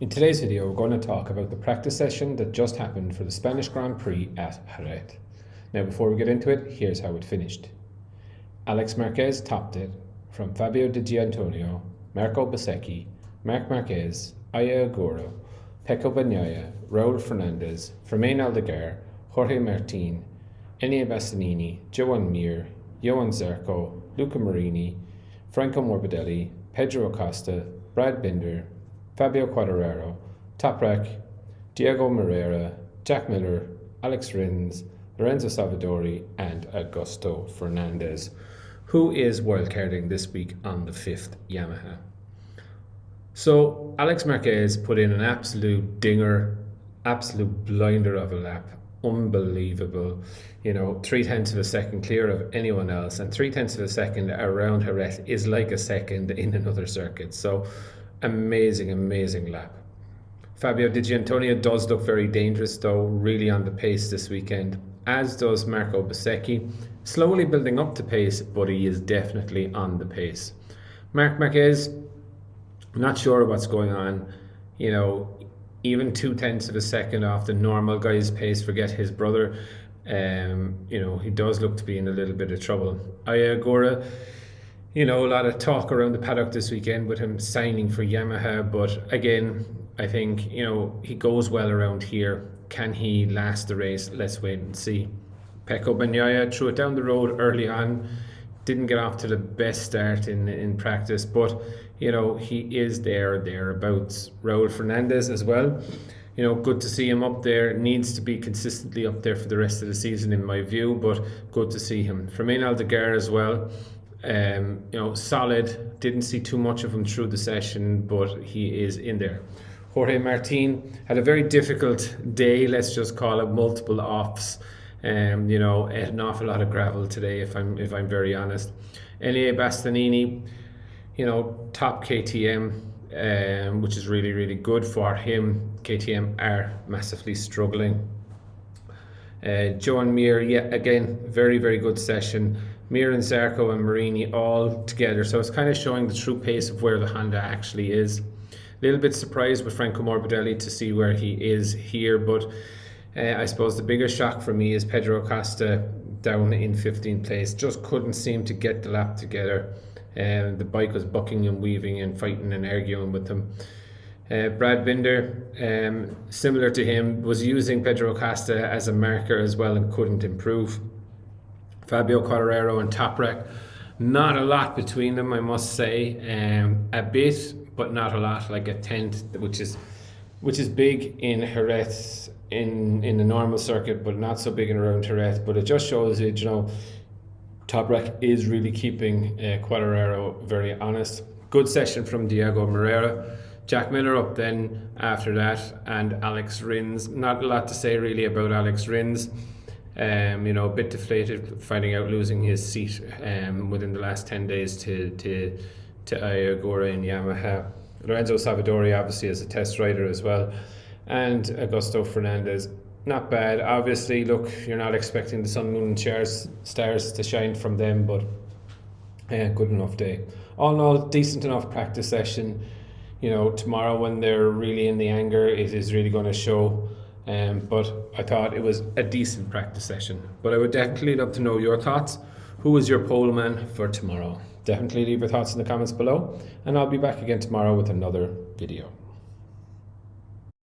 In today's video, we're going to talk about the practice session that just happened for the Spanish Grand Prix at Jerez. Now, before we get into it, here's how it finished. Alex Marquez topped it from Fabio Di Gianantonio, Marco Bezzecchi, Marc Marquez, Aya Agüero, Pecco Bagnaia, Raul Fernandez, Fermin Aldeguer, Jorge Martin, Enea Bastianini, Joan Mir, Johan Zarco, Luca Marini, Franco Morbidelli, Pedro Acosta, Brad Binder, Fabio Quartararo, Toprak, Diego Moreira, Jack Miller, Alex Rins, Lorenzo Savadori and Augusto Fernandez, who is wildcarding this week on the 5th Yamaha. So Alex Marquez put in an absolute dinger, absolute blinder of a lap. Unbelievable. 0.3 of a second clear of anyone else, and 0.3 of a second around Jerez is like a second in another circuit. So amazing lap. Fabio Di Gianantonio does look very dangerous though, really on the pace this weekend, as does Marco Bezzecchi, slowly building up to pace, but he is definitely on the pace. Marc Marquez, not sure what's going on. Even 0.2 of a second off the normal guy's pace, forget his brother. He does look to be in a little bit of trouble. Aya Agüero, a lot of talk around the paddock this weekend with him signing for Yamaha, but again, I think, he goes well around here. Can he last the race? Let's wait and see. Pecco Bagnaia threw it down the road early on, didn't get off to the best start in practice, but he is thereabouts. Raul Fernandez as well, good to see him up there. Needs to be consistently up there for the rest of the season in my view, but good to see him. Fermin Aldeguer as well, solid. Didn't see too much of him through the session, but he is in there. Jorge Martin had a very difficult day, let's just call it, multiple offs. An awful lot of gravel today, if I'm very honest. Enea Bastianini, top KTM, which is really good for him. KTM are massively struggling. Joan Mir, again, very good session. Mir and Zarco and Marini all together, so it's kind of showing the true pace of where the Honda actually is. A little bit surprised with Franco Morbidelli to see where he is here, but I suppose the bigger shock for me is Pedro Acosta down in 15th place. Just couldn't seem to get the lap together. The bike was bucking and weaving and fighting and arguing with him. Brad Binder, similar to him, was using Pedro Acosta as a marker as well and couldn't improve. Fabio Quartararo and Toprak, not a lot between them, I must say. A bit, but not a lot, like a tenth, which is big in Jerez in the normal circuit, but not so big in around Jerez. But it just shows it, Toprak is really keeping Quartararo very honest. Good session from Diego Moreira. Jack Miller up then after that, and Alex Rins. Not a lot to say really about Alex Rins. A bit deflated, finding out losing his seat within the last 10 days to Aya Agüero in Yamaha. Lorenzo Savadori obviously as a test rider as well, and Augusto Fernandez, not bad. Obviously, look, you're not expecting the sun, moon and stars to shine from them, but good enough day. All in all, decent enough practice session. Tomorrow when they're really in the anger, it is really going to show. But I thought it was a decent practice session. But I would definitely love to know your thoughts. Who is your pole man for tomorrow? Definitely leave your thoughts in the comments below, and I'll be back again tomorrow with another video.